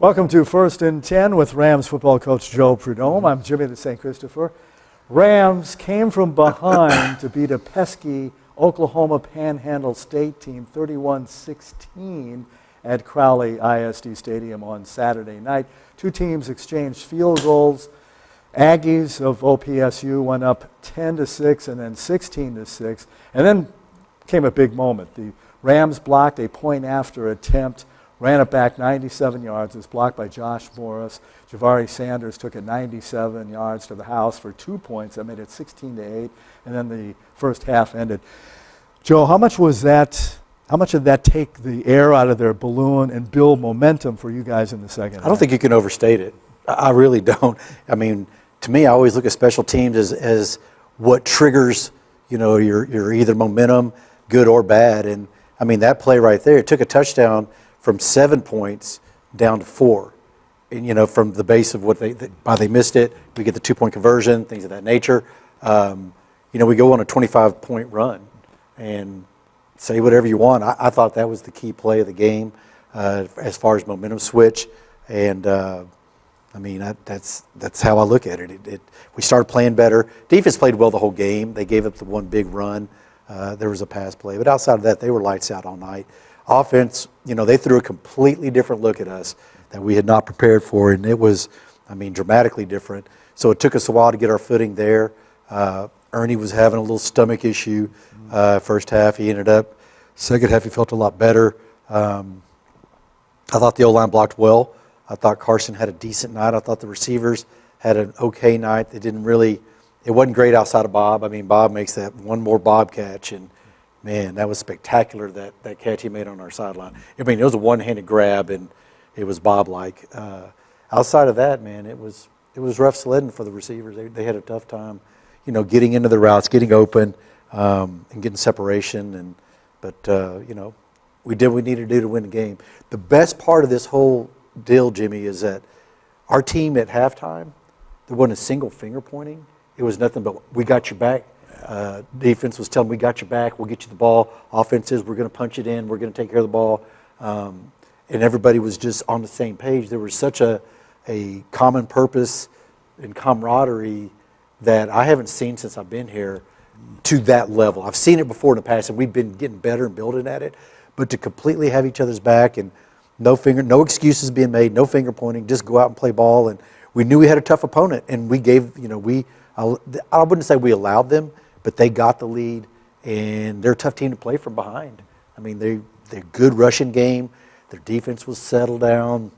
Welcome to First and 10 with Rams football coach Joe Prud'homme. I'm Jimmy the St. Christopher. Rams came from behind to beat a pesky Oklahoma Panhandle State team 31-16 at Crowley ISD Stadium on Saturday night. Two teams exchanged field goals. Aggies of OPSU went up 10-6 and then 16-6. And then came a big moment. The Rams blocked a point-after attempt, ran it back 97 yards. It was blocked by Josh Morris. Javari Sanders took it 97 yards to the house for 2 points. That made it 16-8, and then the first half ended. Joe, how much did that take the air out of their balloon and build momentum for you guys in the second half? I don't think you can overstate it. I really don't. I mean, to me, I always look at special teams as what triggers, your either momentum, good or bad. And I mean, that play right there, it took a touchdown from 7 points down to 4. And, from the base of what they missed it, we get the 2-point conversion, things of that nature. We go on a 25-point run and say whatever you want. I thought that was the key play of the game as far as momentum switch. And, that's how I look at it. We started playing better. Defense played well the whole game. They gave up the one big run. There was a pass play. But outside of that, they were lights out all night. Offense, they threw a completely different look at us that we had not prepared for, and it was, dramatically different. So it took us a while to get our footing there. Ernie was having a little stomach issue first half. He ended up, second half he felt a lot better. I thought the O-line blocked well. I thought Carson had a decent night. I thought the receivers had an okay night. It wasn't great outside of Bob. Bob makes that one more Bob catch, and man, that was spectacular, that catch he made on our sideline. It was a one-handed grab, and it was Bob-like. Outside of that, man, it was rough sledding for the receivers. They had a tough time, getting into the routes, getting open, and getting separation. But we did what we needed to do to win the game. The best part of this whole deal, Jimmy, is that our team at halftime, there wasn't a single finger pointing. It was nothing but, we got your back. Defense was telling, we got your back, we'll get you the ball. Offense is, we're going to punch it in, we're going to take care of the ball. And everybody was just on the same page. There was such a common purpose and camaraderie that I haven't seen since I've been here to that level. I've seen it before in the past, and we've been getting better and building at it. But to completely have each other's back and no excuses being made, no finger pointing, just go out and play ball. And we knew we had a tough opponent, and we gave, I wouldn't say we allowed them, but they got the lead, and they're a tough team to play from behind. They're good rushing game. Their defense was settled down.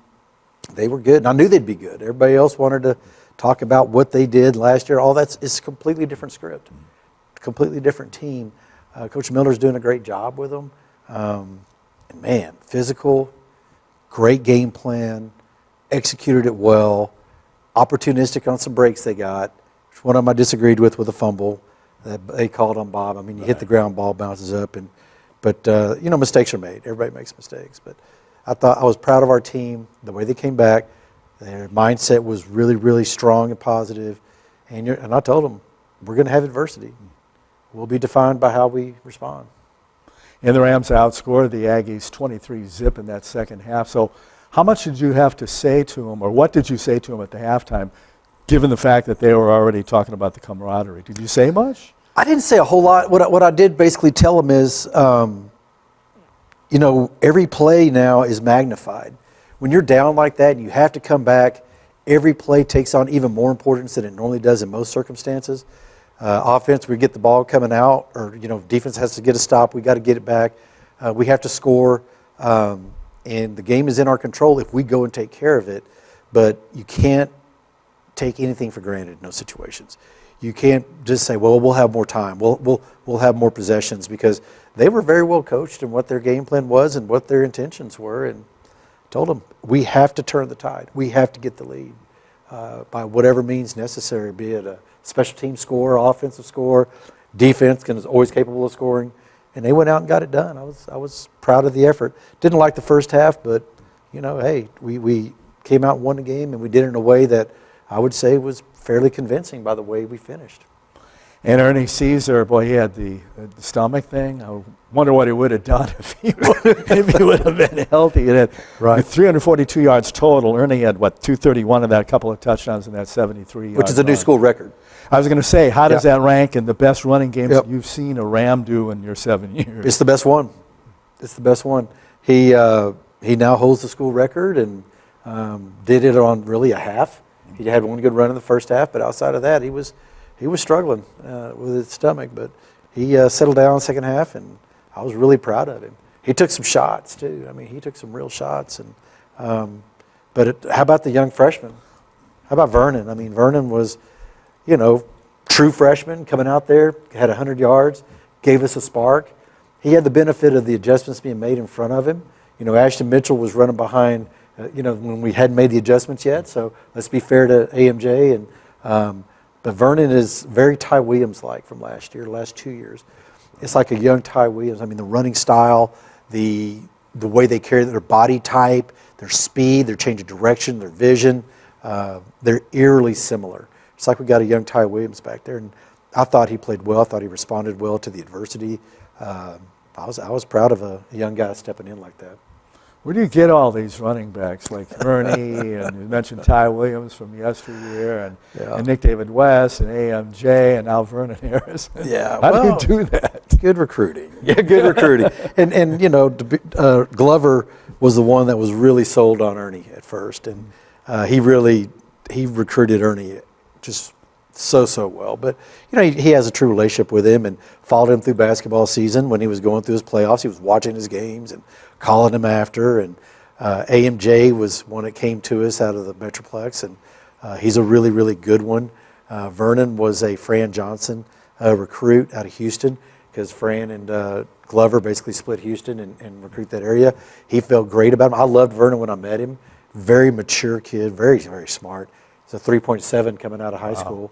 They were good, and I knew they'd be good. Everybody else wanted to talk about what they did last year. It's a completely different script, completely different team. Coach Miller's doing a great job with them. And man, physical, great game plan, executed it well, opportunistic on some breaks they got. One of them I disagreed with a fumble that they called on Bob. You hit the ground, ball bounces up, but mistakes are made. Everybody makes mistakes. But I was proud of our team, the way they came back. Their mindset was really, really strong and positive. And I told them, we're going to have adversity. We'll be defined by how we respond. And the Rams outscored the Aggies 23-0 in that second half. So how much did you have to say to them, or what did you say to them at the halftime, given the fact that they were already talking about the camaraderie? Did you say much? I didn't say a whole lot. What I did basically tell them is, every play now is magnified. When you're down like that and you have to come back, every play takes on even more importance than it normally does in most circumstances. Offense, we get the ball coming out, or defense has to get a stop. We got to get it back. We have to score, and the game is in our control if we go and take care of it. But you can't take anything for granted in those situations. You can't just say, well, we'll have more time. We'll have more possessions, because they were very well coached in what their game plan was and what their intentions were, and told them, we have to turn the tide. We have to get the lead by whatever means necessary, be it a special team score, offensive score, defense is always capable of scoring. And they went out and got it done. I was proud of the effort. Didn't like the first half, but hey, we came out and won the game, and we did it in a way that I would say was fairly convincing by the way we finished. And Ernie Caesar, boy, he had the stomach thing. I wonder what he would have done if he would have been healthy. And Right. with 342 yards total, Ernie had, 231 of that, a couple of touchdowns in that 73-yard Which is a new school record. I was going to say, how does Yeah. that rank in the best running games Yep. that you've seen a Ram do in your 7 years? It's the best one. It's the best one. He now holds the school record and did it on really a half. He had one good run in the first half, but outside of that, he was struggling with his stomach. But he settled down in the second half, and I was really proud of him. He took some shots too. I mean, he took some real shots. And how about the young freshman? How about Vernon? I mean, Vernon was, true freshman coming out there, had 100 yards, gave us a spark. He had the benefit of the adjustments being made in front of him. Ashton Mitchell was running behind, when we hadn't made the adjustments yet. So let's be fair to AMJ. But Vernon is very Ty Williams-like from last 2 years. It's like a young Ty Williams. I mean, the running style, the way they carry their body type, their speed, their change of direction, their vision, they're eerily similar. It's like we got a young Ty Williams back there, and I thought he played well. I thought he responded well to the adversity. I was proud of a young guy stepping in like that. Where do you get all these running backs like Ernie, and you mentioned Ty Williams from yesteryear, and Nick David West, and AMJ, and now Vernon Harris? Yeah, How do you do that? Good recruiting. Yeah, good recruiting. And Glover was the one that was really sold on Ernie at first, and he recruited Ernie just so well. But he has a true relationship with him and followed him through basketball season when he was going through his playoffs. He was watching his games and calling him after. And AMJ was one that came to us out of the Metroplex, and he's a really, really good one. Vernon was a Fran Johnson recruit out of Houston, because Fran and Glover basically split Houston and recruit that area. He felt great about him. I loved Vernon when I met him. Very mature kid, very, very smart. He's a 3.7 coming out of high school.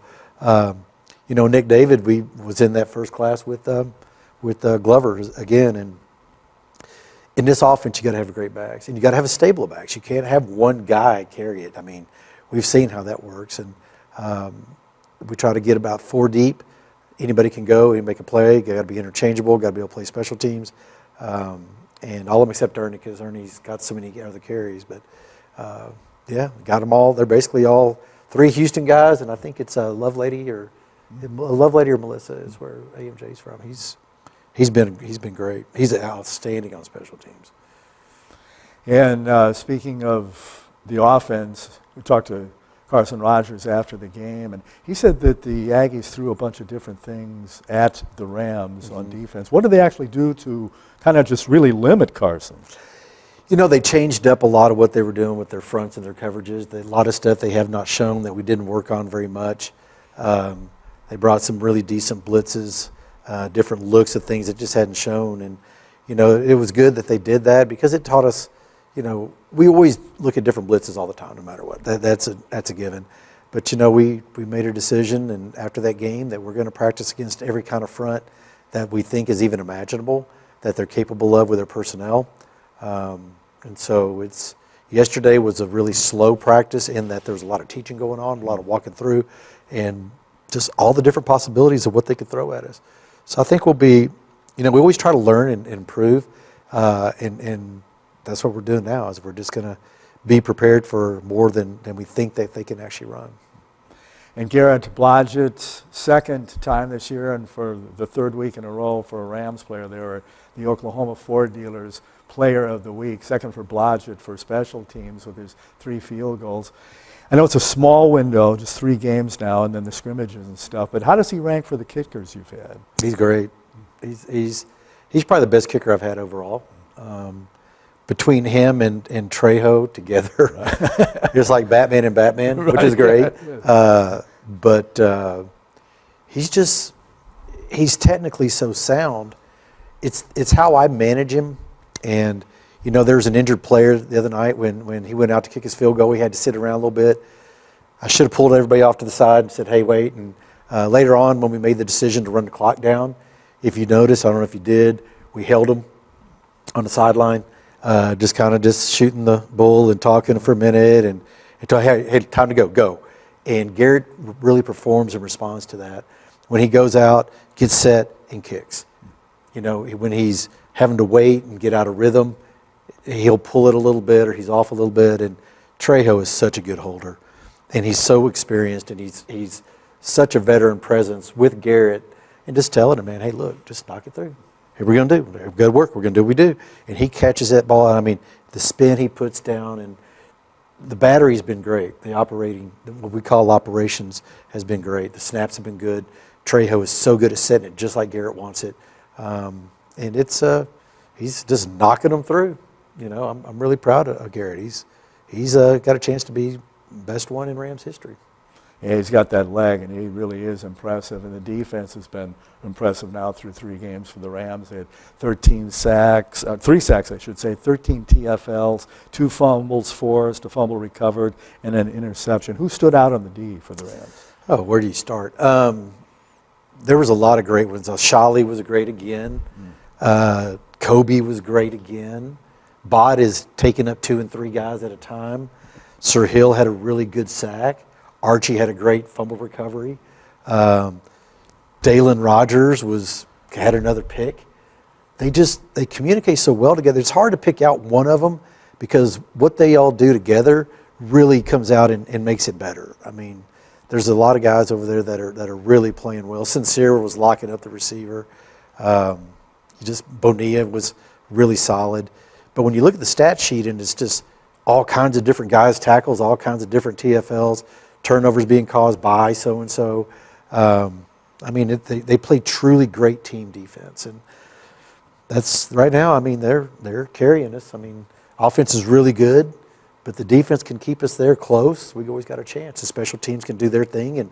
Nick David, we was in that first class with Glover again. And in this offense, you got to have great backs, and you got to have a stable of backs. You can't have one guy carry it. I mean, we've seen how that works, and we try to get about 4 deep. Anybody can go and make a play. Got to be interchangeable. Got to be able to play special teams, and all of them except Ernie, because Ernie's got so many other carries. But got them all. They're basically all 3 Houston guys, and I think it's Lovelady or Melissa is where AMJ's from. He's been great. He's outstanding on special teams. And speaking of the offense, we talked to Carson Rogers after the game, and he said that the Aggies threw a bunch of different things at the Rams on defense. What did they actually do to kind of just really limit Carson? They changed up a lot of what they were doing with their fronts and their coverages. A lot of stuff they have not shown that we didn't work on very much. They brought some really decent blitzes, different looks at things that just hadn't shown. And, it was good that they did that, because it taught us, we always look at different blitzes all the time, no matter what. That's a given. But, we made a decision, and after that game, that we're going to practice against every kind of front that we think is even imaginable, that they're capable of with their personnel. And so yesterday was a really slow practice in that there was a lot of teaching going on, a lot of walking through, and just all the different possibilities of what they could throw at us. So I think we'll be, we always try to learn and improve, and that's what we're doing now, is we're just going to be prepared for more than we think that they can actually run. And Garrett Blodgett's second time this year, and for the 3rd week in a row for a Rams player, they were the Oklahoma Ford Dealers Player of the Week, second for Blodgett for special teams with his 3 field goals. I know it's a small window, just 3 games now, and then the scrimmages and stuff, but how does he rank for the kickers you've had? He's great. He's probably the best kicker I've had overall. Between him and Trejo together, it's like Batman and Batman, which is great. But he's technically so sound. It's how I manage him. And, there was an injured player the other night when he went out to kick his field goal. He had to sit around a little bit. I should have pulled everybody off to the side and said, hey, wait. And later on, when we made the decision to run the clock down, if you notice, I don't know if you did, we held him on the sideline, just shooting the bull and talking for a minute and until, hey, time to go. And Garrett really performs and responds to that. when he goes out, gets set, and kicks. You know, when he's having to wait and get out of rhythm, he'll pull it a little bit or he's off a little bit. And Trejo is such a good holder. And he's so experienced, and he's such a veteran presence with Garrett, and just telling him, man, hey, look, just knock it through. Here we're going to do. We're going to work. We're going to do what we do. And he catches that ball. I mean, the spin he puts down, and the battery's been great. The operating, what we call operations, has been great. The snaps have been good. Trejo is so good at setting it just like Garrett wants it. And it's he's just knocking them through. You know, I'm really proud of Garrett. He's got a chance to be best one in Rams history. Yeah, he's got that leg, and he really is impressive. And the defense has been impressive now through 3 games for the Rams. They had 13 sacks, 3 sacks, I should say, 13 TFLs, 2 fumbles forced, a fumble recovered, and an interception. Who stood out on the D for the Rams? Oh, where do you start? There was a lot of great ones. Shali was great again. Kobe was great again. Bott is taking up 2 and 3 guys at a time. Sir Hill had a really good sack. Archie had a great fumble recovery. Dalen Rogers had another pick. They communicate so well together. It's hard to pick out one of them because what they all do together really comes out and makes it better. I mean, there's a lot of guys over there that are really playing well. Sincere was locking up the receiver. Bonilla was really solid. But when you look at the stat sheet, and it's just all kinds of different guys, tackles, all kinds of different TFLs, turnovers being caused by so-and-so. I mean, they play truly great team defense. And that's right now, I mean, they're carrying us. I mean, offense is really good, but the defense can keep us there close. We've always got a chance. The special teams can do their thing and,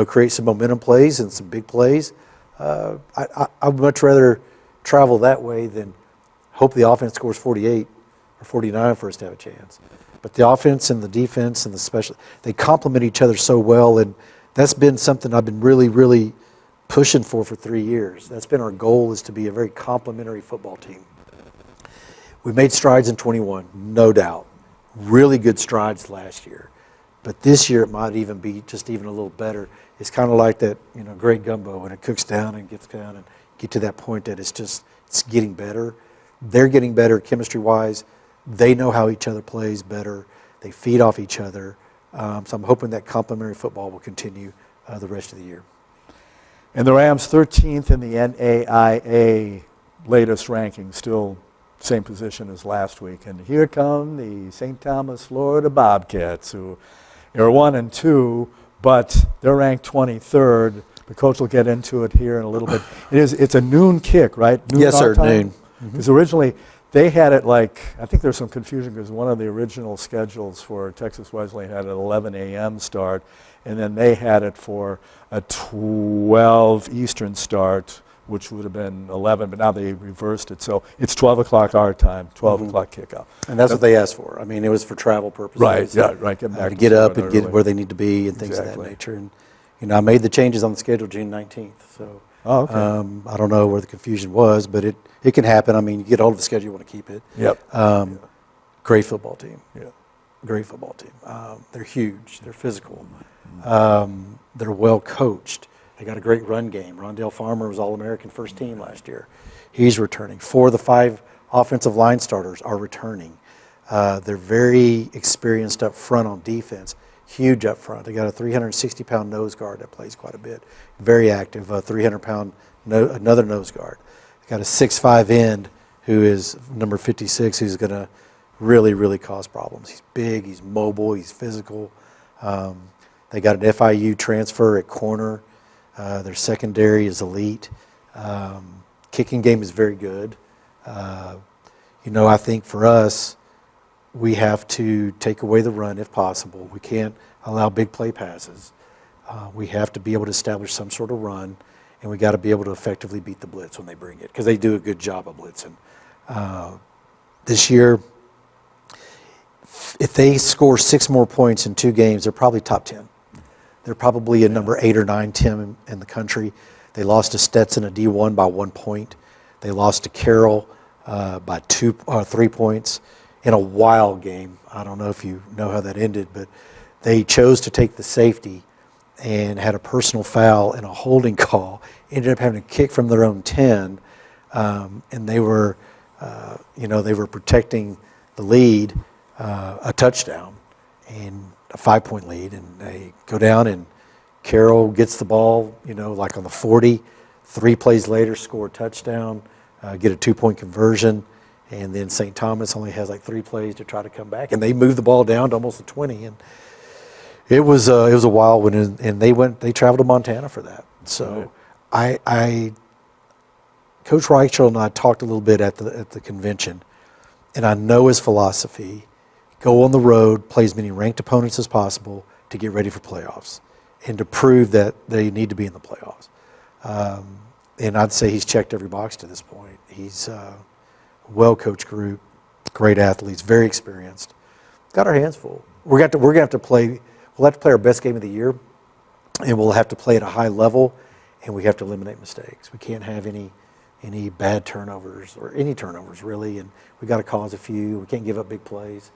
create some momentum plays and some big plays. I would much rather travel that way than hope the offense scores 48 or 49 for us to have a chance. But the offense and the defense and the special, they complement each other so well, and that's been something I've been really, really pushing for 3 years. That's been our goal, is to be a very complementary football team. We made strides in 21, no doubt. Really good strides last year. But this year it might even be just even a little better. It's kind of like that, great gumbo, when it cooks down and gets down and get to that point that it's getting better. They're getting better chemistry-wise. They know how each other plays better. They feed off each other. So I'm hoping that complementary football will continue the rest of the year. And the Rams 13th in the NAIA latest ranking, still same position as last week. And here come the St. Thomas, Florida Bobcats, who are 1-2, but they're ranked 23rd. The coach will get into it here in a little bit. It's a noon kick, right? Noon yes, sir, time? noon. Because originally they had it I think there's some confusion because one of the original schedules for Texas Wesleyan had an 11 a.m. start, and then they had it for a 12 Eastern start, which would have been 11, but now they reversed it. So it's 12 o'clock our time, 12 o'clock kickoff. And that's what they asked for. I mean, it was for travel purposes. Right, yeah, right. Get back to get up and early. get where they need to be and things of that nature. And, I made the changes on the schedule June 19th. So okay. I don't know where the confusion was, but it can happen. I mean, you get hold of the schedule, you want to keep it. Yep. Great football team. Yeah. Great football team. They're huge. They're physical. They're well coached. They got a great run game. Rondell Farmer was All-American first team last year. He's returning. 4 of the 5 offensive line starters are returning. They're very experienced up front on defense. Huge up front. They got a 360-pound nose guard that plays quite a bit. Very active. 300-pound another nose guard. They got a 6'5" end who is number 56, who's going to really, really cause problems. He's big. He's mobile. He's physical. They got an FIU transfer at corner. Their secondary is elite. Kicking game is very good. I think for us, we have to take away the run if possible. We can't allow big play passes. We have to be able to establish some sort of run, and we got to be able to effectively beat the blitz when they bring it, because they do a good job of blitzing. This year, if they score 6 more points in 2 games, they're probably top 10. They're probably a number 8 or 9 team in the country. They lost to Stetson, a D1, by 1 point. They lost to Carroll by 3 points in a wild game. I don't know if you know how that ended, but they chose to take the safety and had a personal foul and a holding call. Ended up having to kick from their own 10, and they were, they were protecting the lead, a touchdown, and a 5-point lead, and they go down, and Carroll gets the ball, like on the 40. 3 plays later, score a touchdown, get a 2-point conversion, and then St. Thomas only has like 3 plays to try to come back, and they move the ball down to almost the 20, and it was a wild one, and they traveled to Montana for that. So Coach Reichel and I talked a little bit at the convention, and I know his philosophy: go on the road, play as many ranked opponents as possible to get ready for playoffs, and to prove that they need to be in the playoffs. And I'd say he's checked every box to this point. He's a well-coached group, great athletes, very experienced. Got our hands full. We're gonna have to play. We'll have to play our best game of the year, and we'll have to play at a high level, and we have to eliminate mistakes. We can't have any bad turnovers or any turnovers really, and we got to cause a few. We can't give up big plays.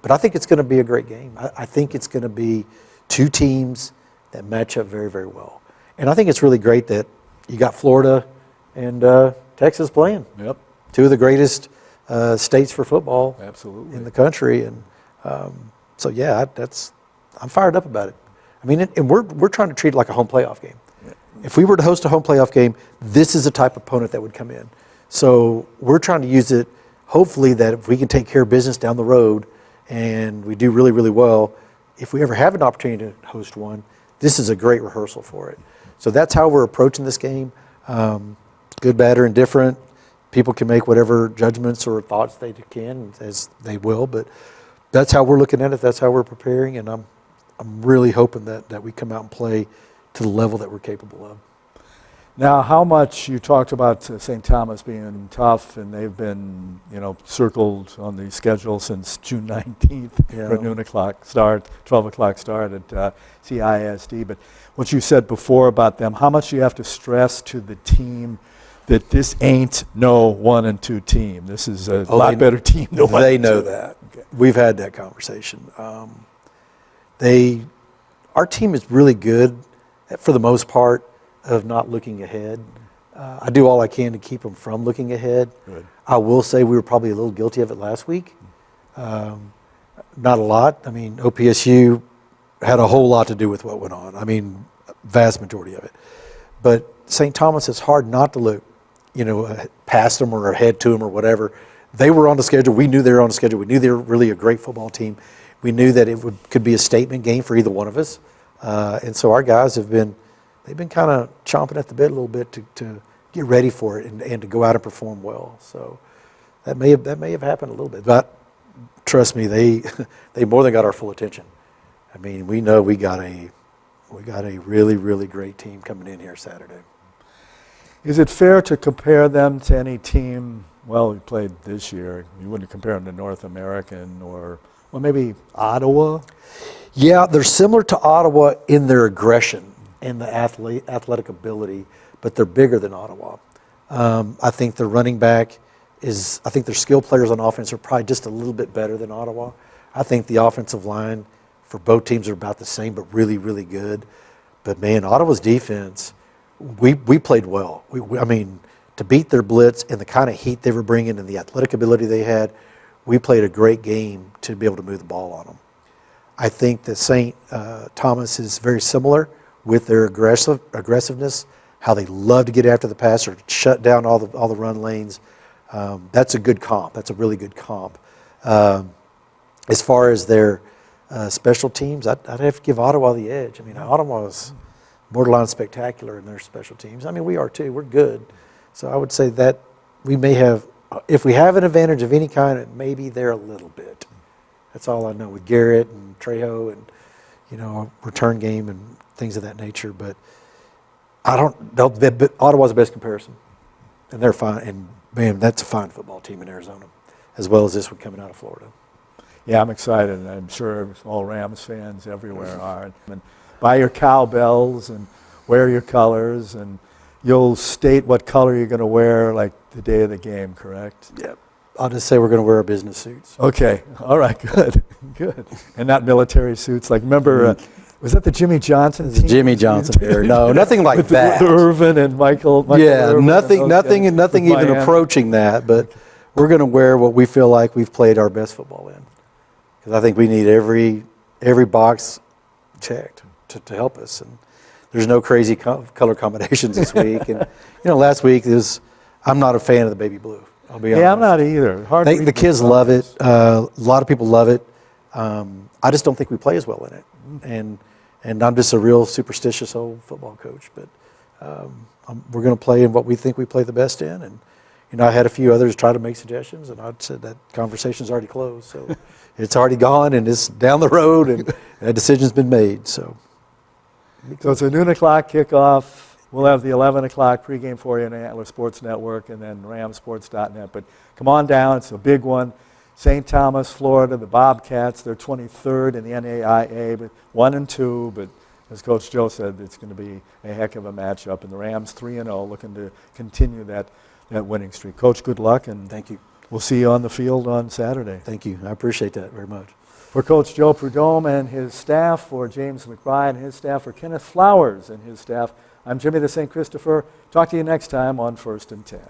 But I think it's going to be a great game. I think it's going to be 2 teams that match up very, very well. And I think it's really great that you got Florida and Texas playing. Yep. 2 of the greatest states for football Absolutely. in the country. And so, yeah, I'm fired up about it. I mean, and we're trying to treat it like a home playoff game. Yeah. If we were to host a home playoff game, this is the type of opponent that would come in. So we're trying to use it, hopefully, that if we can take care of business down the road and we do really, really well, if we ever have an opportunity to host one, this is a great rehearsal for it. So that's how we're approaching this game. Good, bad, or indifferent. People can make whatever judgments or thoughts they can, as they will, but that's how we're looking at it. That's how we're preparing, and I'm really hoping that we come out and play to the level that we're capable of. Now, how much you talked about St. Thomas being tough, and they've been, circled on the schedule since June 19th for a 12 o'clock start at CISD. But what you said before about them, how much do you have to stress to the team that this ain't no 1 and 2 team? This is a lot better team than 1 and 2. They know that. Okay. We've had that conversation. Our team is really good, for the most part, of not looking ahead. I do all I can to keep them from looking ahead. Good. I will say we were probably a little guilty of it last week. Not a lot. I mean, OPSU had a whole lot to do with what went on. I mean, vast majority of it. But St. Thomas, it's hard not to look, past them or ahead to them or whatever. They were on the schedule. We knew they were on the schedule. We knew they were really a great football team. We knew that it could be a statement game for either one of us. And so our guys they've been kind of chomping at the bit a little bit to get ready for it and to go out and perform well. So that may have happened a little bit, but trust me, they more than got our full attention. I mean, we know we got a really, really great team coming in here Saturday. Is it fair to compare them to any team, we played this year, you wouldn't compare them to North American or maybe Ottawa? Yeah, they're similar to Ottawa in their aggression and the athletic ability, but they're bigger than Ottawa. I think their running back I think their skill players on offense are probably just a little bit better than Ottawa. I think the offensive line for both teams are about the same, but really, really good. But man, Ottawa's defense, we played well. I mean, to beat their blitz and the kind of heat they were bringing and the athletic ability they had, we played a great game to be able to move the ball on them. I think that St. Thomas is very similar with their aggressiveness, how they love to get after the passer, shut down all the run lanes. That's a good comp. That's a really good comp. As far as their special teams, I'd have to give Ottawa the edge. I mean, Ottawa's borderline spectacular in their special teams. I mean, we are too. We're good. So I would say that we may have, if we have an advantage of any kind, it may be there a little bit. That's all I know with Garrett and Trejo and, return game and things of that nature. But I don't know. But Ottawa's the best comparison. And they're fine. And, man, that's a fine football team in Arizona, as well as this one coming out of Florida. Yeah, I'm excited. And I'm sure all Rams fans everywhere are. And buy your cowbells and wear your colors. And you'll state what color you're going to wear, like the day of the game, correct? Yep. I'll just say we're going to wear our business suits. Okay. All right. Good. Good. And not military suits. Like, remember, Was that the Jimmy Johnson team? Jimmy Johnson era. No, nothing like with that. The Irvin and Michael Yeah, Irvin nothing with even Miami. approaching that. But we're going to wear what we feel like we've played our best football in, because I think we need every box checked to help us. And there's no crazy color combinations this week. And last week I'm not a fan of the baby blue. I'll be honest. Yeah, I'm not either. Hard to read The kids love it. A lot of people love it. I just don't think we play as well in it. And I'm just a real superstitious old football coach. But we're going to play in what we think we play the best in. And I had a few others try to make suggestions, and I said that conversation's already closed. So it's already gone, and it's down the road, and a decision's been made. So it's a noon o'clock kickoff. We'll have the 11 o'clock pregame for you on the Antler Sports Network and then ramsports.net. But come on down. It's a big one. St. Thomas, Florida, the Bobcats, they're 23rd in the NAIA, but 1 and 2. But as Coach Joe said, it's going to be a heck of a matchup. And the Rams 3-0, looking to continue that winning streak. Coach, good luck, and thank you. We'll see you on the field on Saturday. Thank you. I appreciate that very much. For Coach Joe Prud'homme and his staff, for James McBride and his staff, for Kenneth Flowers and his staff, I'm Jimmy the St. Christopher. Talk to you next time on First and 10.